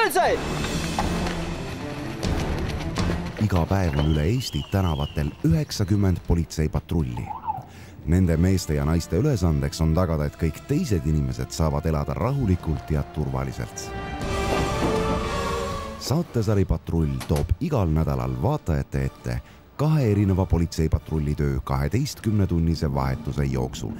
politsei! Iga päev on üle Eesti tänavatel 90 politseipatrulli. Nende meeste ja naiste ülesandeks on tagada, et kõik teised inimesed saavad elada rahulikult ja turvaliselt. Saatesari Patrull toob igal nädalal vaatajate ette 2 erineva politseipatrulli töö 12-tunnise vahetuse jooksul.